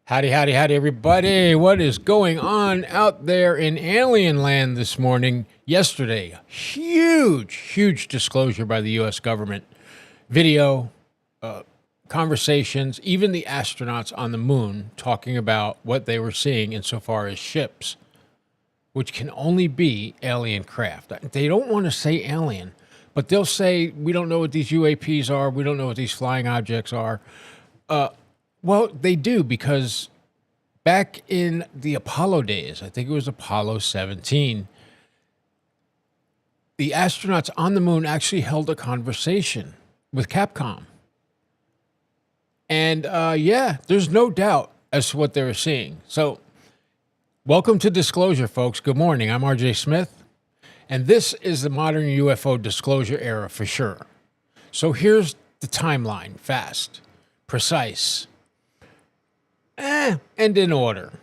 Howdy, howdy, howdy, everybody. What is going on out there in alien land this morning? Yesterday, huge disclosure by the U.S. government. Video, conversations, even the astronauts on the moon talking about what they were seeing insofar as ships, which can only be alien craft. They don't want to say alien, but they'll say, we don't know what these UAPs are. We don't know what these flying objects are. Well, they do, because back in the Apollo days, I think it was Apollo 17, the astronauts on the moon actually held a conversation with Capcom. And there's no doubt as to what they were seeing. So welcome to Disclosure, folks. Good morning. I'm RJ Smith, and this is the modern UFO disclosure era for sure. So here's the timeline, fast, precise, and in order.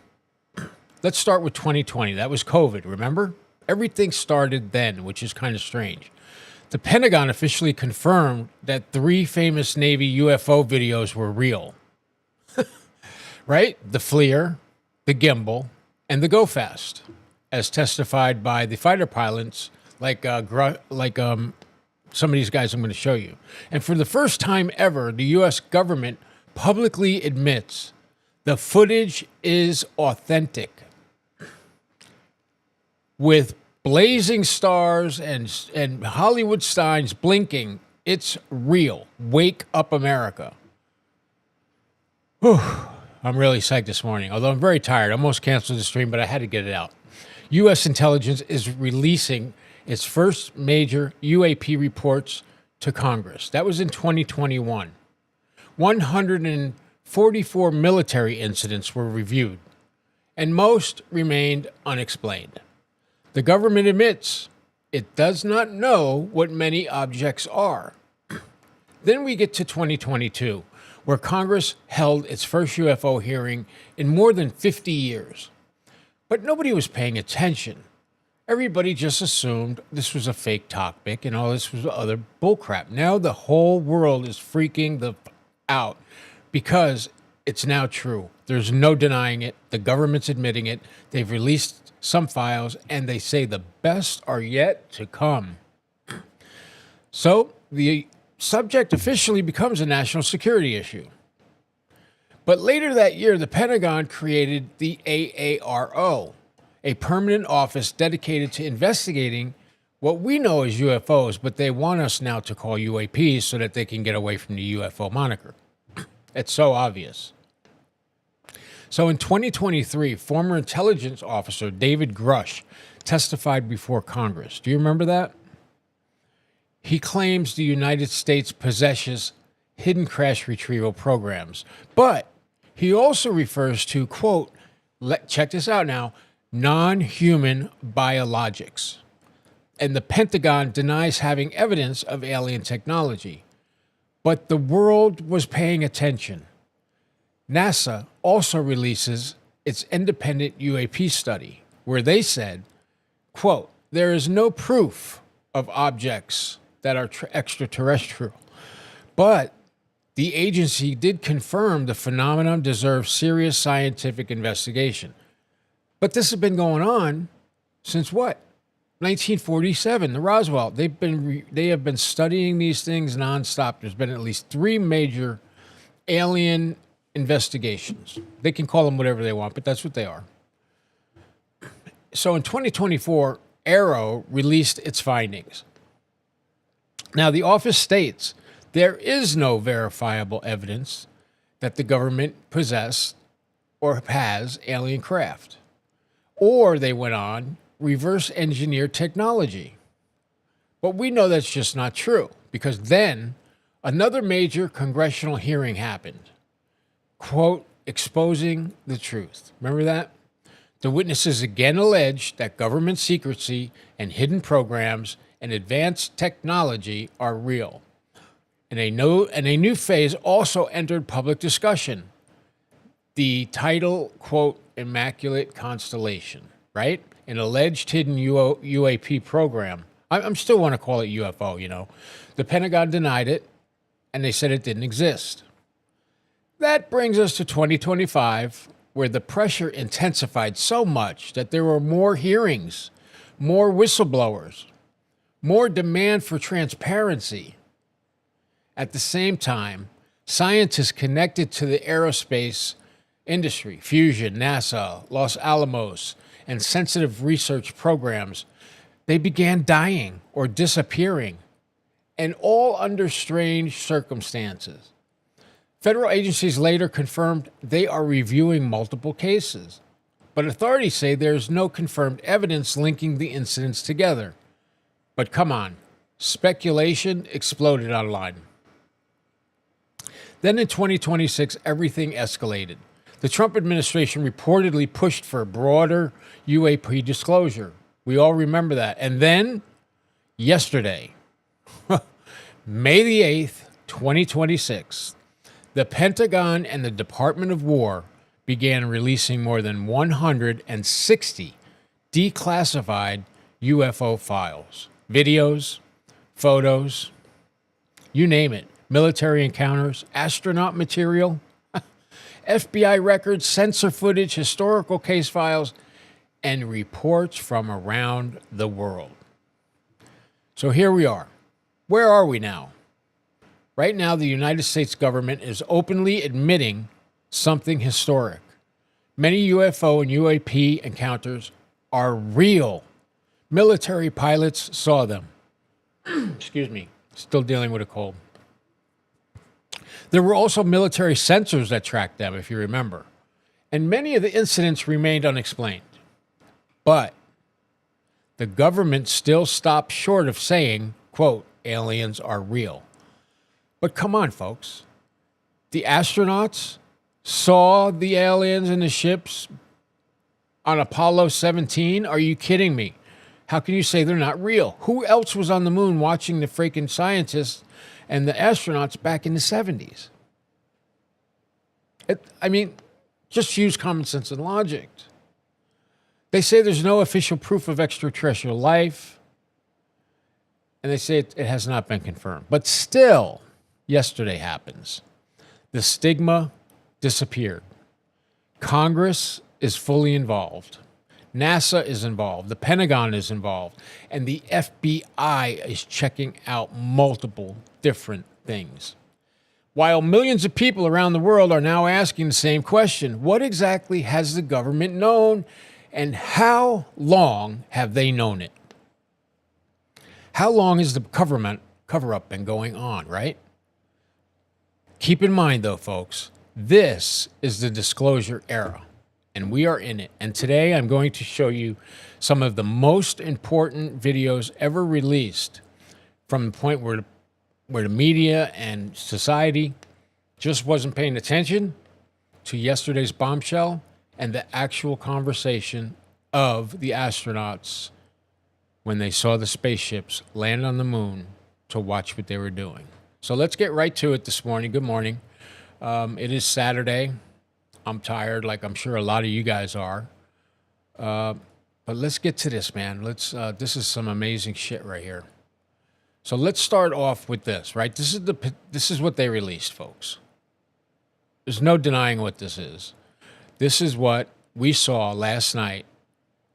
Let's start with 2020. That was COVID, remember? Everything started then, which is kind of strange. The Pentagon officially confirmed that 3 famous Navy UFO videos were real. Right? The FLIR, the gimbal, and the Go Fast, as testified by the fighter pilots like some of these guys I'm going to show you. And for the first time ever, the U.S. government publicly admits the footage is authentic, with blazing stars and Hollywood signs blinking. It's real. Wake up, America. Whew. I'm really psyched this morning, although I'm very tired. I almost canceled the stream, but I had to get it out. U.S. intelligence is releasing its first major UAP reports to Congress. That was in 2021. 144 military incidents were reviewed, and most remained unexplained. The government admits it does not know what many objects are. Then we get to 2022, where Congress held its first UFO hearing in more than 50 years. But nobody was paying attention. Everybody just assumed this was a fake topic and all this was other bullcrap. Now the whole world is freaking out because it's now true. There's no denying it. The government's admitting it. They've released some files, and they say the best are yet to come. So the subject officially becomes a national security issue. But later that year, the Pentagon created the AARO, a permanent office dedicated to investigating what we know as UFOs, but they want us now to call UAPs so that they can get away from the UFO moniker. It's so obvious. So in 2023, former intelligence officer David Grush testified before Congress. Do you remember that? He claims the United States possesses hidden crash retrieval programs, but he also refers to, quote, check this out now, non-human biologics. And the Pentagon denies having evidence of alien technology. But the world was paying attention. NASA also releases its independent UAP study, where they said, quote, there is no proof of objects that are extraterrestrial, but the agency did confirm the phenomenon deserves serious scientific investigation. But this has been going on since what? 1947, the Roswell. They have been studying these things nonstop. There's been at least 3 major alien investigations. They can call them whatever they want, but that's what they are. So in 2024, AARO released its findings. Now, the office states there is no verifiable evidence that the government possessed or has alien craft. Or, they went on, reverse engineer technology. But we know that's just not true, because then another major congressional hearing happened. Quote, exposing the truth. Remember that? The witnesses again alleged that government secrecy and hidden programs and advanced technology are real. And a new phase also entered public discussion. The title, quote, Immaculate Constellation, right? An alleged hidden UAP program. I still want to call it UFO, you know. The Pentagon denied it, and they said it didn't exist. That brings us to 2025, where the pressure intensified so much that there were more hearings, more whistleblowers, more demand for transparency. At the same time, scientists connected to the aerospace industry, fusion, NASA, Los Alamos, and sensitive research programs, they began dying or disappearing, and all under strange circumstances. Federal agencies later confirmed they are reviewing multiple cases, but authorities say there's no confirmed evidence linking the incidents together. But come on, speculation exploded online. Then in 2026, everything escalated. The Trump administration reportedly pushed for broader UAP disclosure. We all remember that. And then, yesterday, May the 8th, 2026, the Pentagon and the Department of War began releasing more than 160 declassified UFO files, videos, photos, you name it, military encounters, astronaut material, FBI records, sensor footage, historical case files, and reports from around the world. So here we are. Where are we now? Right now, the United States government is openly admitting something historic. Many UFO and UAP encounters are real. Military pilots saw them. Excuse me, still dealing with a cold. There were also military sensors that tracked them, if you remember. And many of the incidents remained unexplained. But the government still stopped short of saying, quote, aliens are real. But come on, folks. The astronauts saw the aliens in the ships on Apollo 17? Are you kidding me? How can you say they're not real? Who else was on the moon watching the freaking scientists and the astronauts back in the 70s? Just use common sense and logic. They say there's no official proof of extraterrestrial life, and they say it has not been confirmed. But still, yesterday happens. The stigma disappeared. Congress is fully involved. NASA is involved. The Pentagon is involved. And the FBI is checking out multiple different things. While millions of people around the world are now asking the same question, what exactly has the government known, and how long have they known it? How long has the cover-up been going on, right? Keep in mind, though, folks, this is the disclosure era, and we are in it. And today I'm going to show you some of the most important videos ever released from the point where the media and society just wasn't paying attention to yesterday's bombshell and the actual conversation of the astronauts when they saw the spaceships land on the moon to watch what they were doing. So let's get right to it this morning. Good morning. It is Saturday. I'm tired, like I'm sure a lot of you guys are. But let's get to this, man. This is some amazing shit right here. So let's start off with this, right? This is what they released, folks. There's no denying what this is. This is what we saw last night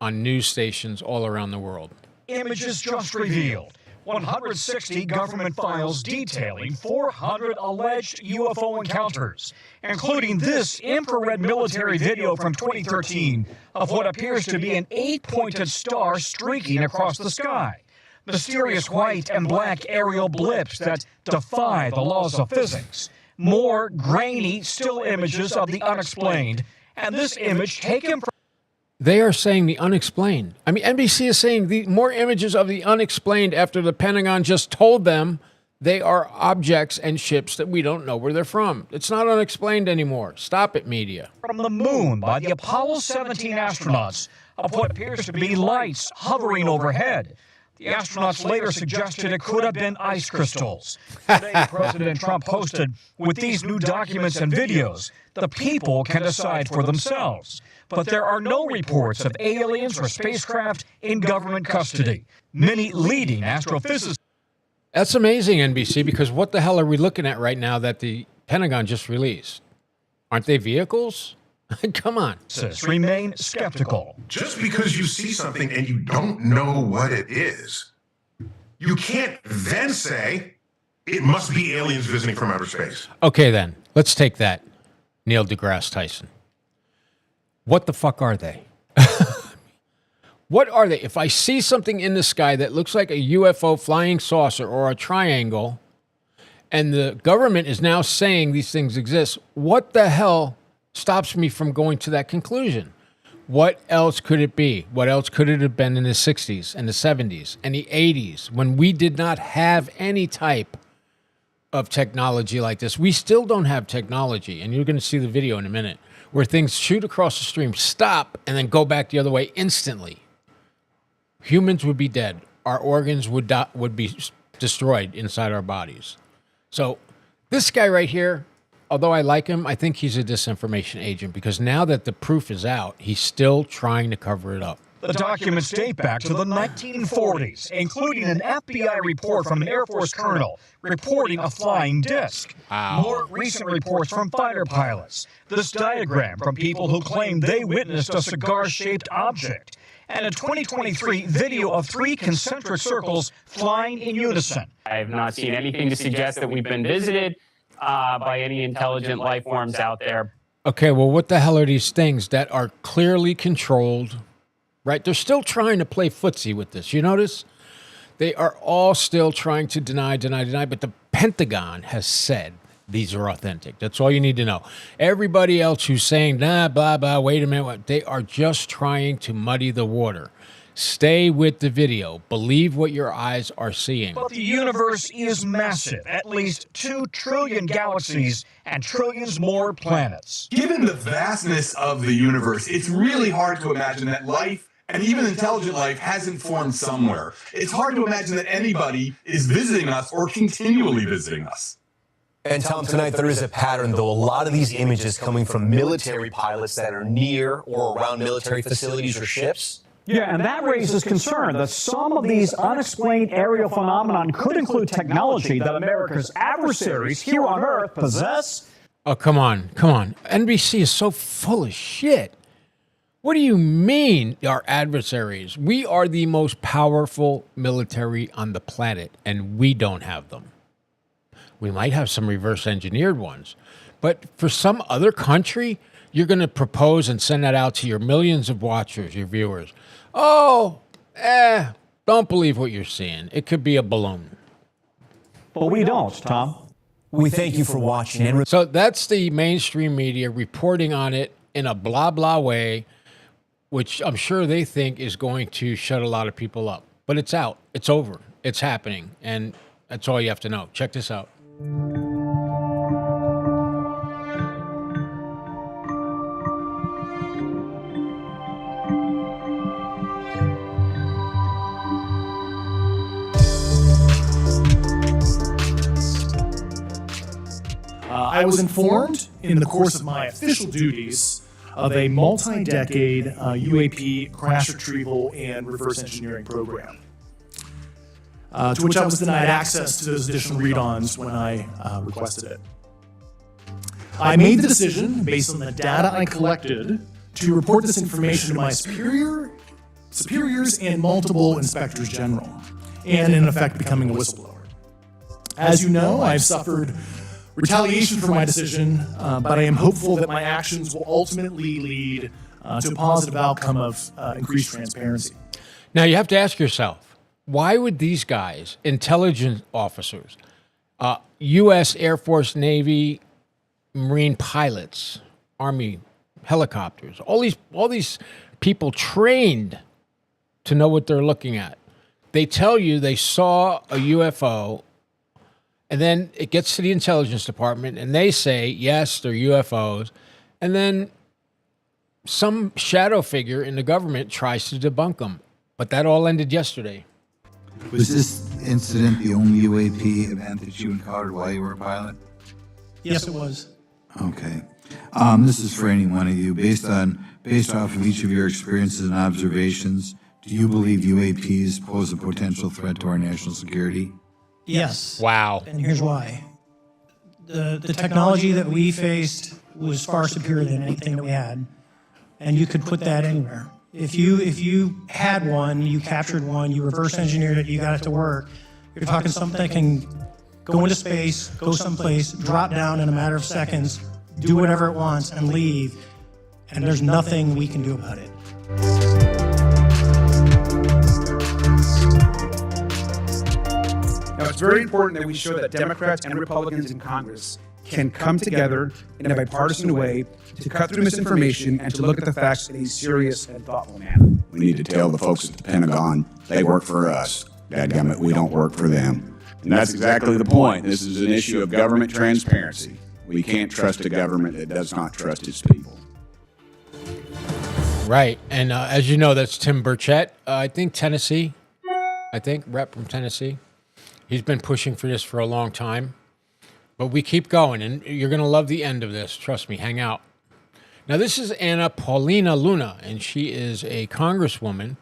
on news stations all around the world. Images just revealed. 160 government files detailing 400 alleged UFO encounters, including this infrared military video from 2013 of what appears to be an 8-pointed star streaking across the sky. Mysterious white and black aerial blips that defy the laws of physics. More grainy still images of the unexplained, and this image taken from... They are saying the unexplained. I mean, NBC is saying the more images of the unexplained after the Pentagon just told them they are objects and ships that we don't know where they're from. It's not unexplained anymore. Stop it, media. From the moon by the Apollo 17 astronauts of what appears to be lights hovering overhead. The astronauts later suggested it could have been ice crystals. Today, President Trump posted, with these new documents and videos, the people can decide for themselves. But there are no reports of aliens or spacecraft in government custody. Many leading astrophysicists... That's amazing, NBC, because what the hell are we looking at right now that the Pentagon just released? Aren't they vehicles? Come on. Remain skeptical. Just because you see something and you don't know what it is, you can't then say it must be aliens visiting from outer space. Okay, then. Let's take that. Neil deGrasse Tyson. What the fuck are they? What are they? If I see something in the sky that looks like a UFO flying saucer or a triangle, and the government is now saying these things exist, what the hell stops me from going to that conclusion? What else could it be? What else could it have been in the 60s and the 70s and the 80s when we did not have any type of technology like this? We still don't have technology, and you're going to see the video in a minute, where things shoot across the stream, stop, and then go back the other way instantly. Humans would be dead. Our organs would be destroyed inside our bodies. So this guy right here, although I like him, I think he's a disinformation agent, because now that the proof is out, he's still trying to cover it up. The documents date back to the 1940s, including an FBI report from an Air Force colonel reporting a flying disc. Wow. More recent reports from fighter pilots. This diagram from people who claim they witnessed a cigar-shaped object. And a 2023 video of 3 concentric circles flying in unison. I have not seen anything to suggest that we've been visited by any intelligent life forms out there. Okay, well, what the hell are these things that are clearly controlled, right? They're still trying to play footsie with this. You notice? They are all still trying to deny, but the Pentagon has said these are authentic. That's all you need to know. Everybody else who's saying, nah, blah, blah, wait a minute, they are just trying to muddy the water. Stay with the video. Believe what your eyes are seeing. But the universe is massive, at least 2 trillion galaxies and trillions more planets. Given the vastness of the universe, it's really hard to imagine that life, and even intelligent life, hasn't formed somewhere. It's hard to imagine that anybody is visiting us or continually visiting us. And Tom, tonight there is a pattern, though. A lot of these images coming from military pilots that are near or around military facilities or ships. Yeah, and that raises concern that some of these unexplained aerial phenomenon could include technology that America's adversaries here on Earth possess. Oh, come on. NBC is so full of shit. What do you mean, our adversaries? We are the most powerful military on the planet, and we don't have them. We might have some reverse engineered ones, but for some other country, you're going to propose and send that out to your millions of watchers, your viewers. Oh, don't believe what you're seeing. It could be a balloon. But we don't, Tom. We thank you for watching. So that's the mainstream media reporting on it in a blah, blah way, which I'm sure they think is going to shut a lot of people up. But it's out. It's over. It's happening. And that's all you have to know. Check this out. I was informed in the course of my official duties of a multi-decade UAP crash retrieval and reverse engineering program, to which I was denied access to those additional read-ons when I requested it. I made the decision, based on the data I collected, to report this information to my superiors and multiple inspectors general, and in effect becoming a whistleblower. As you know, I've suffered retaliation for my decision, but I am hopeful that my actions will ultimately lead to a positive outcome of increased transparency. Now, you have to ask yourself, why would these guys, intelligence officers, U.S. Air Force, Navy, Marine pilots, Army helicopters, all these people trained to know what they're looking at, they tell you they saw a UFO, and then it gets to the intelligence department, and they say, yes, they're UFOs. And then some shadow figure in the government tries to debunk them. But that all ended yesterday. Was this incident the only UAP event that you encountered while you were a pilot? Yes, it was. Okay. This is for any one of you. Based off of each of your experiences and observations, do you believe UAPs pose a potential threat to our national security? Yes. Wow. And here's why. The technology that we faced was far superior than anything that we had. And you could put that anywhere. If you had one, you captured one, you reverse engineered it, you got it to work, you're talking something that can go into space, go someplace, drop down in a matter of seconds, do whatever it wants, and leave. And there's nothing we can do about it. Now, it's very important that we show that Democrats and Republicans in Congress can come together in a bipartisan way to cut through misinformation and to look at the facts in a serious and thoughtful manner. We need to tell the folks at the Pentagon they work for us. Dadgummit, we don't work for them. And that's exactly the point. This is an issue of government transparency. We can't trust a government that does not trust its people. Right. And as you know, that's Tim Burchett, I think Tennessee, rep from Tennessee. He's been pushing for this for a long time. But we keep going, and you're going to love the end of this. Trust me, hang out. Now, this is Anna Paulina Luna, and she is a congresswoman.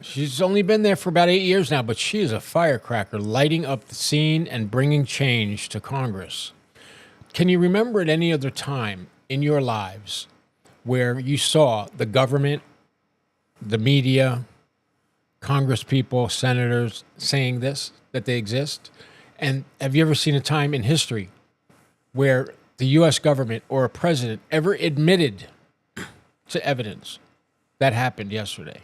She's only been there for about 8 years now, but she is a firecracker, lighting up the scene and bringing change to Congress. Can you remember at any other time in your lives where you saw the government, the media, Congress people, senators saying this, that they exist? And have you ever seen a time in history where the U.S. government or a president ever admitted to evidence that happened yesterday?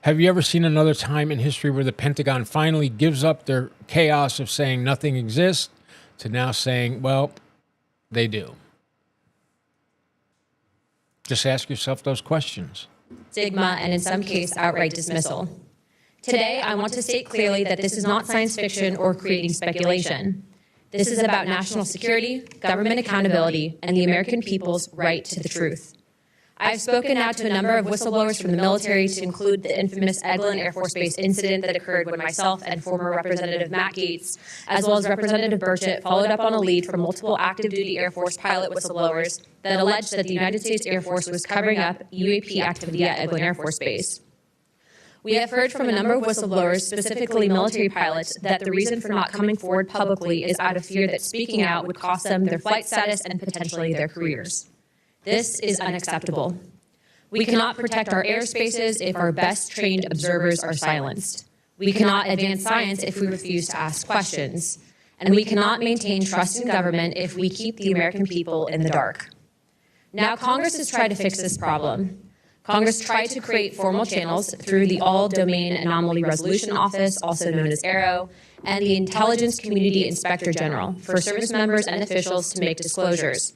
Have you ever seen another time in history where the Pentagon finally gives up their chaos of saying nothing exists to now saying, well, they do? Just ask yourself those questions. Stigma and in some case outright dismissal. Today, I want to state clearly that this is not science fiction or creating speculation. This is about national security, government accountability, and the American people's right to the truth. I've spoken now to a number of whistleblowers from the military, to include the infamous Eglin Air Force Base incident that occurred when myself and former Representative Matt Gaetz, as well as Representative Burchett, followed up on a lead from multiple active-duty Air Force pilot whistleblowers that alleged that the United States Air Force was covering up UAP activity at Eglin Air Force Base. We have heard from a number of whistleblowers, specifically military pilots, that the reason for not coming forward publicly is out of fear that speaking out would cost them their flight status and potentially their careers. This is unacceptable. We cannot protect our airspaces if our best trained observers are silenced. We cannot advance science if we refuse to ask questions. And we cannot maintain trust in government if we keep the American people in the dark. Now, Congress has tried to fix this problem. Congress tried to create formal channels through the All-Domain Anomaly Resolution Office, also known as AARO, and the Intelligence Community Inspector General for service members and officials to make disclosures.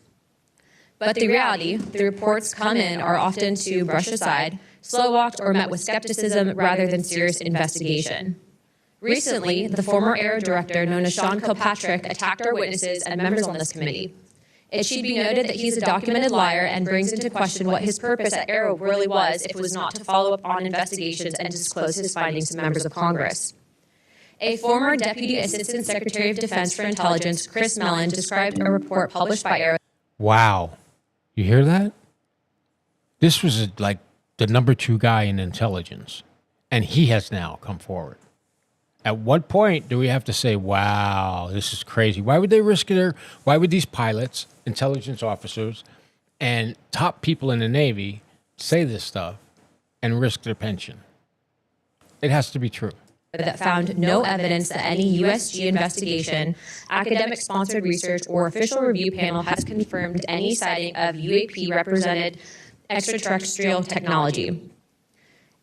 But the reality, the reports come in are often to brush aside, slow-walked, or met with skepticism rather than serious investigation. Recently, the former AARO director, known as Sean Kilpatrick, attacked our witnesses and members on this committee. It should be noted that he's a documented liar and brings into question what his purpose at AARO really was if it was not to follow up on investigations and disclose his findings to members of Congress. A former Deputy Assistant Secretary of Defense for Intelligence, Chris Mellon, described a report published by AARO. Wow. You hear that? This was like the number 2 guy in intelligence, and he has now come forward. At what point do we have to say, wow, this is crazy? Why would they risk why would these pilots, intelligence officers, and top people in the Navy say this stuff and risk their pension? It has to be true. That found no evidence that any USG investigation, academic-sponsored research, or official review panel has confirmed any sighting of UAP-represented extraterrestrial technology.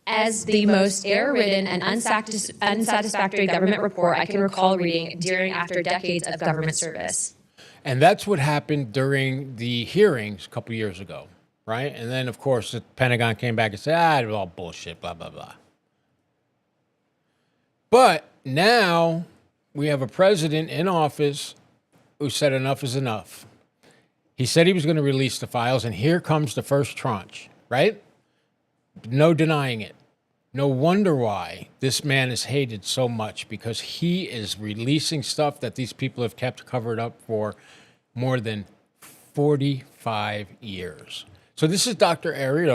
As the most error-ridden and unsatisfactory government report I can recall reading during after decades of government service. And that's what happened during the hearings a couple years ago, right? And then, of course, the Pentagon came back and said, it was all bullshit, blah, blah, blah. But now we have a president in office who said enough is enough. He said he was going to release the files, and here comes the first tranche, right? No denying it. No wonder why this man is hated so much, because he is releasing stuff that these people have kept covered up for more than 45 years. So this is Dr. Ari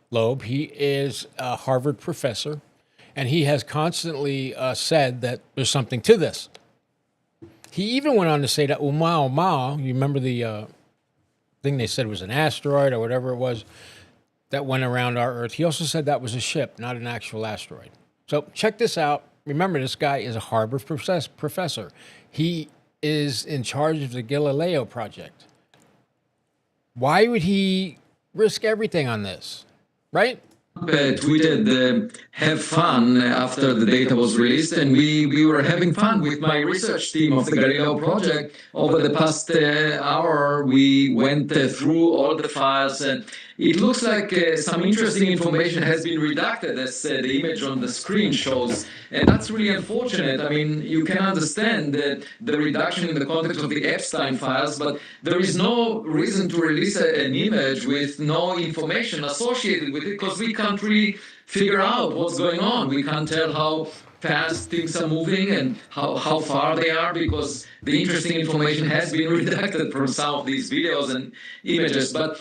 Loeb. He is a Harvard professor, and he has constantly said that there's something to this. He even went on to say that you remember the thing they said was an asteroid or whatever it was that went around our Earth. He also said that was a ship, not an actual asteroid. So check this out. Remember, this guy is a Harvard professor. He is in charge of the Galileo project. Why would he risk everything on this, right? Tweeted, have fun after the data was released, and we were having fun with my research team of the Galileo project. Over the past hour, we went through all the files, and it looks like some interesting information has been redacted, as the image on the screen shows, and that's really unfortunate. I mean, you can understand the reduction in the context of the Epstein files, but there is no reason to release an image with no information associated with it, because we can't really figure out what's going on. We can't tell how fast things are moving and how far they are, because the interesting information has been redacted from some of these videos and images. But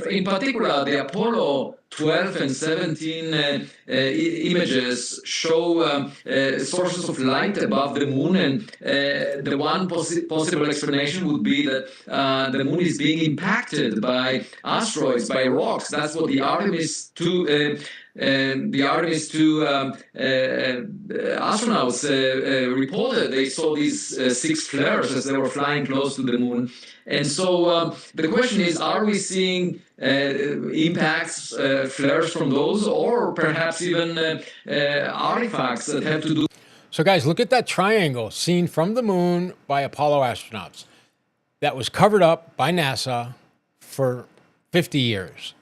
in particular, the Apollo 12 and 17 images show sources of light above the moon, and the one possible explanation would be that the moon is being impacted by asteroids, by rocks. That's what the Artemis 2 astronauts reported. They saw these 6 flares as they were flying close to the moon. And so the question is, are we seeing impacts, flares from those, or perhaps even artifacts that have to do? So guys, look at that triangle seen from the moon by Apollo astronauts that was covered up by NASA for 50 years.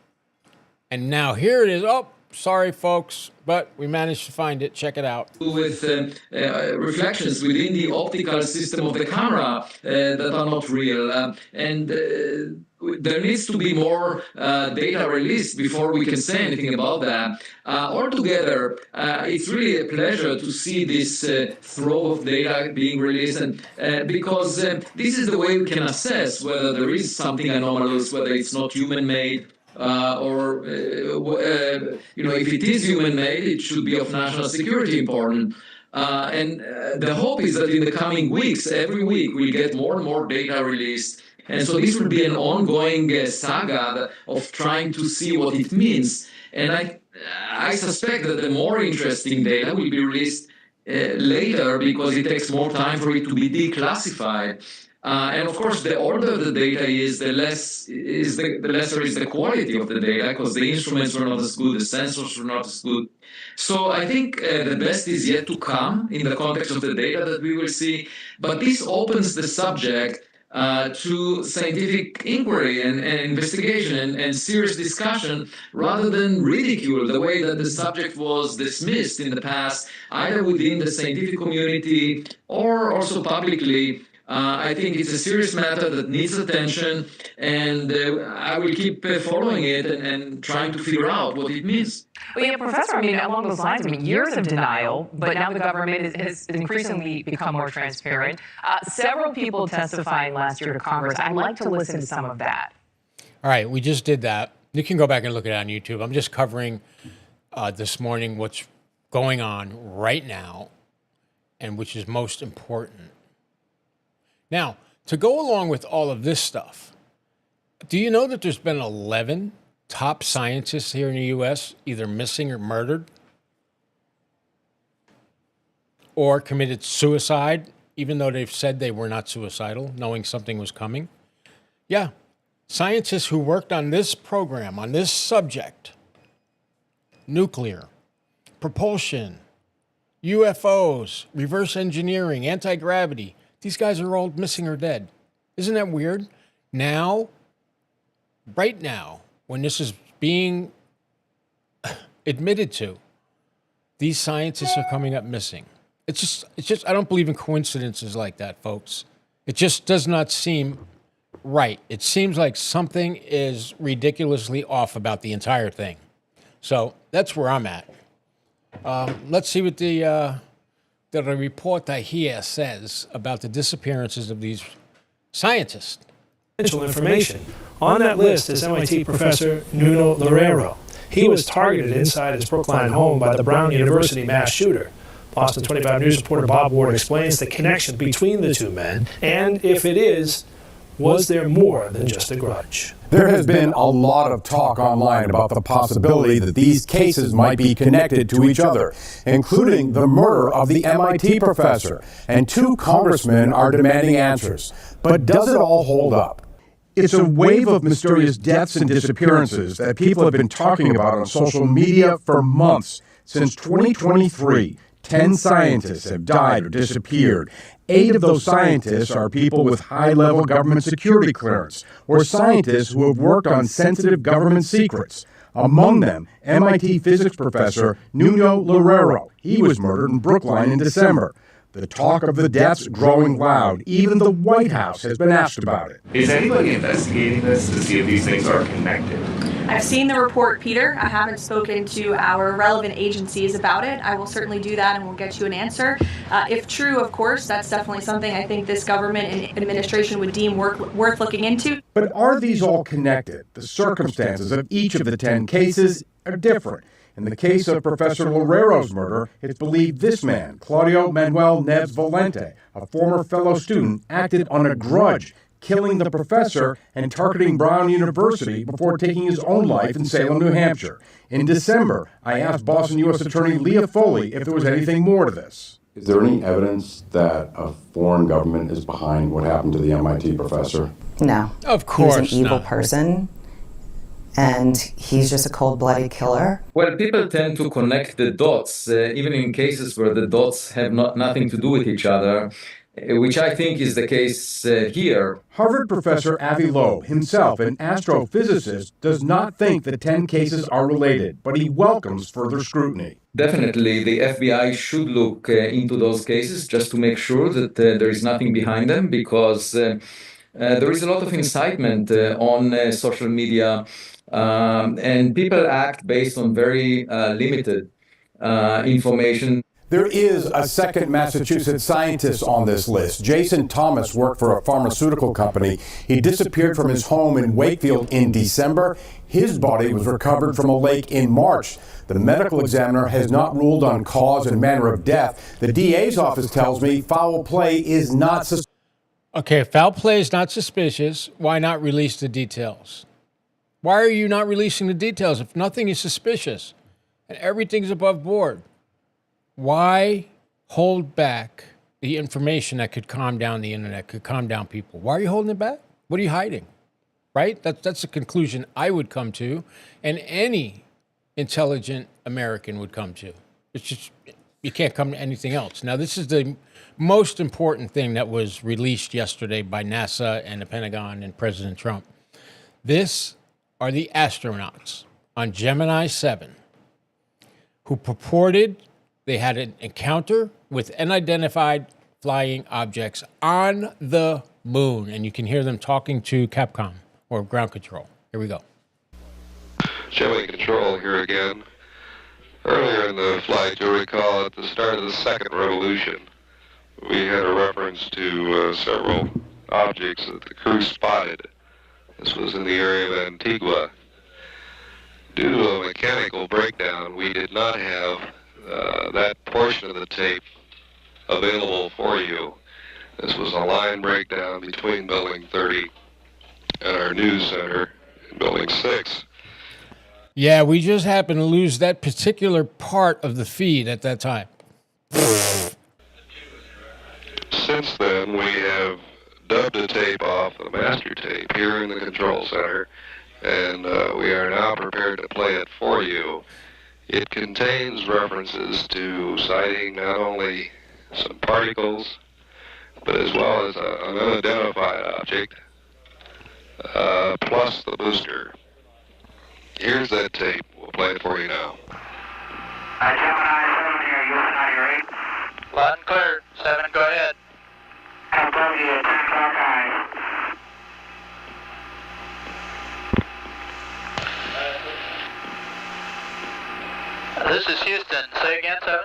And now here it is. Oh, sorry, folks, but we managed to find it. Check it out. With reflections within the optical system of the camera that are not real. And there needs to be more data released before we can say anything about that. Altogether, it's really a pleasure to see this trove of data being released, and because this is the way we can assess whether there is something anomalous, whether it's not human-made, or if it is human-made, it should be of national security important. And the hope is that in the coming weeks, every week, we'll get more and more data released. And so this will be an ongoing saga of trying to see what it means. And I suspect that the more interesting data will be released later, because it takes more time for it to be declassified. And of course, the older the data is, the lesser is the quality of the data, because the instruments are not as good, the sensors are not as good. So I think the best is yet to come in the context of the data that we will see. But this opens the subject to scientific inquiry and investigation and serious discussion, rather than ridicule the way that the subject was dismissed in the past, either within the scientific community or also publicly. I think it's a serious matter that needs attention, and I will keep following it and trying to figure out what it means. Well, yeah, Professor, along those lines, years of denial, but now the government has increasingly become more transparent. Several people testifying last year to Congress. I'd like to listen to some of that. All right, we just did that. You can go back and look at it on YouTube. I'm just covering this morning what's going on right now and which is most important. Now, to go along with all of this stuff, do you know that there's been 11 top scientists here in the U.S. either missing or murdered or committed suicide, even though they've said they were not suicidal, knowing something was coming? Yeah, scientists who worked on this program, on this subject, nuclear, propulsion, UFOs, reverse engineering, anti-gravity, these guys are all missing or dead. Isn't that weird? Now, right now, when this is being admitted to, these scientists are coming up missing. It's just, I don't believe in coincidences like that, folks. It just does not seem right. It seems like something is ridiculously off about the entire thing. So that's where I'm at. Let's see what the report I hear says about the disappearances of these scientists. Information. On that list is MIT professor Nuno Loureiro. He was targeted inside his Brookline home by the Brown University mass shooter. Boston 25 News reporter Bob Ward explains the connection between the two men, and if it is, Was there more than just a grudge? There has been a lot of talk online about the possibility that these cases might be connected to each other, including the murder of the MIT professor, and 2 congressmen are demanding answers. But does it all hold up? It's a wave of mysterious deaths and disappearances that people have been talking about on social media for months. Since 2023, 10 scientists have died or disappeared. 8 of those scientists are people with high-level government security clearance, or scientists who have worked on sensitive government secrets. Among them, MIT physics professor Nuno Loureiro. He was murdered in Brookline in December. The talk of the deaths growing loud. Even the White House has been asked about it. Is anybody investigating this to see if these things are connected? I've seen the report, Peter. I haven't spoken to our relevant agencies about it. I will certainly do that and we'll get you an answer. If true, of course, that's definitely something I think this government and administration would deem worth looking into. But are these all connected? The circumstances of each of the 10 cases are different. In the case of Professor Loureiro's murder, it's believed this man, Claudio Manuel Neves Valente, a former fellow student, acted on a grudge, killing the professor and targeting Brown University before taking his own life in Salem, New Hampshire. In December, I asked Boston U.S. Attorney Leah Foley if there was anything more to this. Is there any evidence that a foreign government is behind what happened to the MIT professor? No. Of course He was an evil not. person, and he's just a cold-blooded killer. Well, people tend to connect the dots, even in cases where the dots have nothing to do with each other, which I think is the case here. Harvard professor Avi Loeb, himself an astrophysicist, does not think the 10 cases are related, but he welcomes further scrutiny. Definitely, the FBI should look into those cases just to make sure that there is nothing behind them, because there is a lot of incitement on social media, and people act based on very limited information. There is a second Massachusetts scientist on this list. Jason Thomas worked for a pharmaceutical company. He disappeared from his home in Wakefield in December. His body was recovered from a lake in March. The medical examiner has not ruled on cause and manner of death. The DA's office tells me foul play is not suspicious. Okay, if foul play is not suspicious, why not release the details? Why are you not releasing the details if nothing is suspicious and everything's above board? Why hold back the information that could calm down the internet, could calm down people? Why are you holding it back? What are you hiding? Right? That's the conclusion I would come to, and any intelligent American would come to. It's just, you can't come to anything else. Now, this is the most important thing that was released yesterday by NASA and the Pentagon and President Trump. This are the astronauts on Gemini 7 who purported they had an encounter with unidentified flying objects on the moon. And you can hear them talking to Capcom or ground control. Here we go. Gemini control here again. Earlier in the flight, you'll recall at the start of the second revolution, we had a reference to several objects that the crew spotted. This was in the area of Antigua. Due to a mechanical breakdown, we did not have that portion of the tape available for you. This was a line breakdown between Building 30 and our news center in Building 6. Yeah, we just happened to lose that particular part of the feed at that time. Since then, we have dubbed the tape off the master tape here in the control center, and we are now prepared to play it for you. It contains references to sighting not only some particles, but as well as an unidentified object, plus the booster. Here's that tape. We'll play it for you now. Gemini 7 here, U.S. 98. Loud and clear. 7, go ahead. W, 10 Hawkeye. This is Houston. Say again, 7.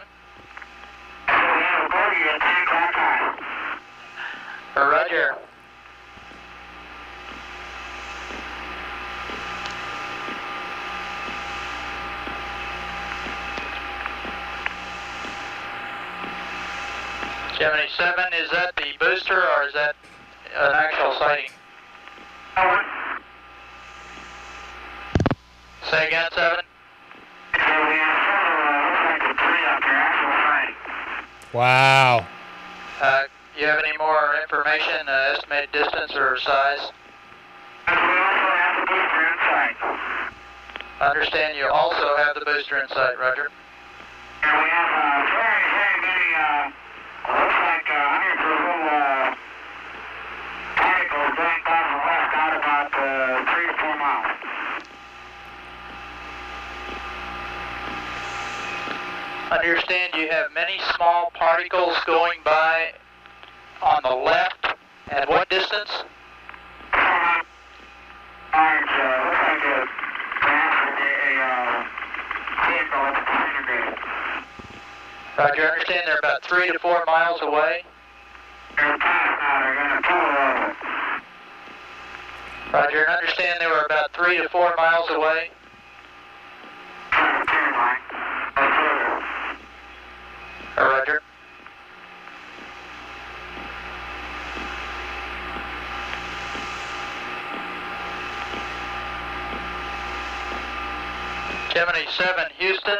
Roger. Gemini 7, is that the booster or is that an actual sighting? Say again, 7. Wow. You have any more information, estimated distance or size? Understand you also have the booster in sight, Roger. And we have very many, looks like hundreds of little particles going by from west out about 3 to 4 miles. Understand you have many small particles going by on the left. At what distance? Looks like perhaps a vehicle that's disintegrated. Roger, understand they're about 3 to 4 miles away. They're past now, they're going to pull over. Roger, understand they were about 3 to 4 miles away. Roger. Gemini 7, Houston,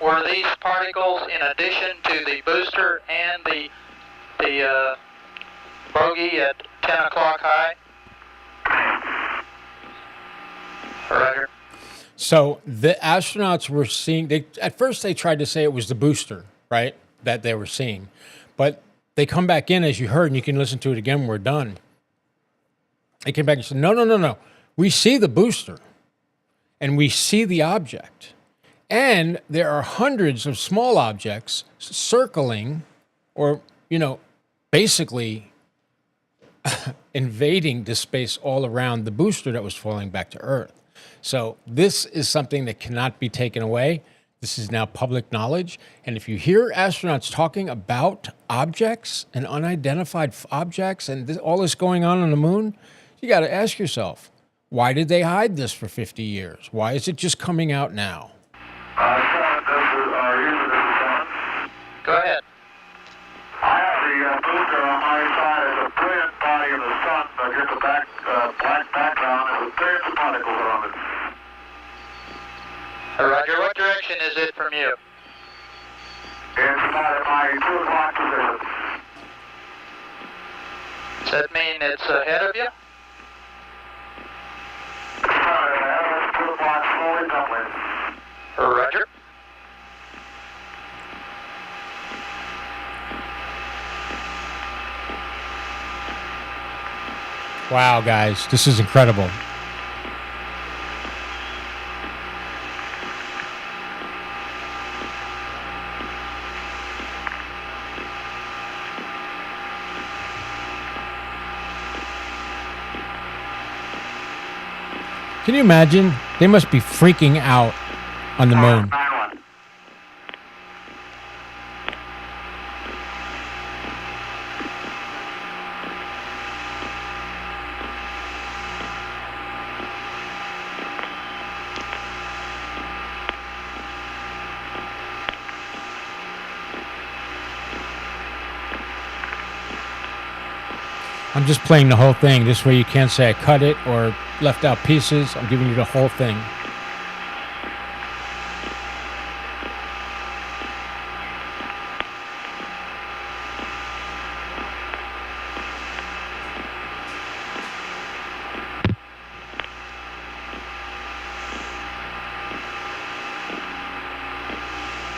were these particles in addition to the booster and the bogey at 10 o'clock high? Roger. So the astronauts were seeing, at first they tried to say it was the booster, right, that they were seeing. But they come back in, as you heard, and you can listen to it again when we're done. They came back and said, no. We see the booster, and we see the object. And there are hundreds of small objects circling or, basically invading the space all around the booster that was falling back to Earth. So this is something that cannot be taken away. This is now public knowledge. And if you hear astronauts talking about objects and unidentified objects and all this going on the moon, you got to ask yourself, why did they hide this for 50 years? Why is it just coming out now? Go ahead. I have the booster on my side as a brilliant body of the sun against a black background and with billions of particles around it. Roger, what direction is it from you? It's about at my 2 o'clock position. Does that mean it's ahead of you? It's not ahead, it's 2 o'clock, slowly doubling. Roger. Wow, guys, this is incredible. Can you imagine? They must be freaking out on the moon. I'm just playing the whole thing. This way you can't say I cut it or left out pieces. I'm giving you the whole thing.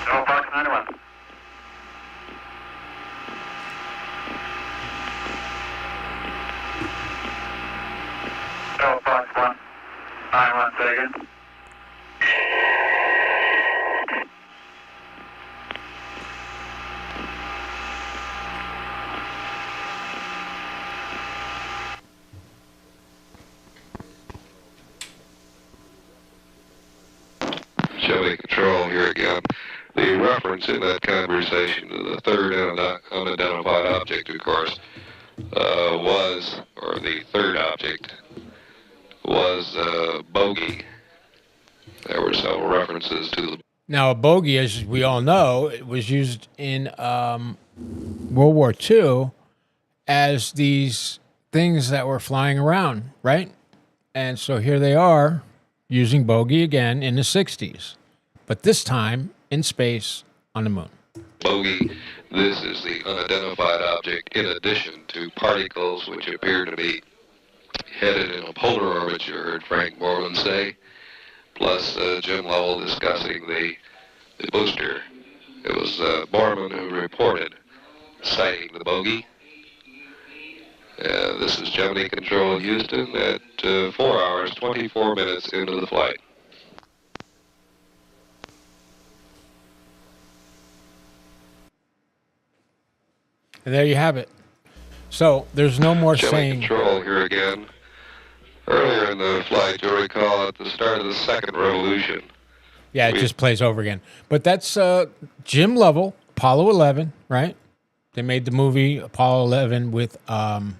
No, Fox 91. No, Fox 1. 91 seconds. Shelly Control here again. The reference in that conversation to the third unidentified object, of course, the third object was bogey. There were several references to the... Now, a bogey, as we all know, it was used in World War II as these things that were flying around, right? And so here they are using bogey again in the 60s, but this time in space on the moon. Bogey, this is the unidentified object in addition to particles which appear to be headed in a polar orbit, you heard Frank Borland say, plus Jim Lovell discussing the booster. It was Borman who reported sighting the bogey. This is Gemini Control Houston at 4 hours, 24 minutes into the flight. And there you have it. So there's no more Gemini saying. Control here again. Earlier in the flight, you'll recall at the start of the second revolution. Yeah, it just plays over again. But that's Jim Lovell, Apollo 11, right? They made the movie Apollo 11 with Tom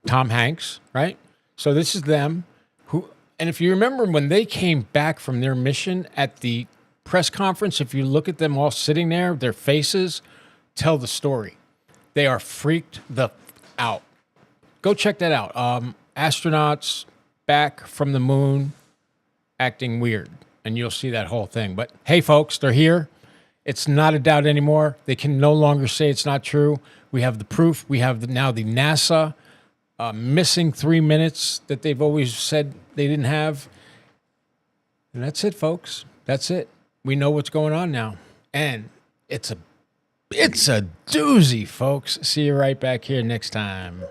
Hanks, right? So this is them who, and if you remember when they came back from their mission at the press conference, if you look at them all sitting there, their faces tell the story. They are freaked the out. Go check that out. Astronauts back from the moon acting weird, and you'll see that whole thing. But hey, folks, they're here. It's not a doubt anymore. They can no longer say it's not true. We have the proof. We have now the NASA missing 3 minutes that they've always said they didn't have. And that's it, folks. That's it. We know what's going on now. And it's a doozy, folks. See you right back here next time.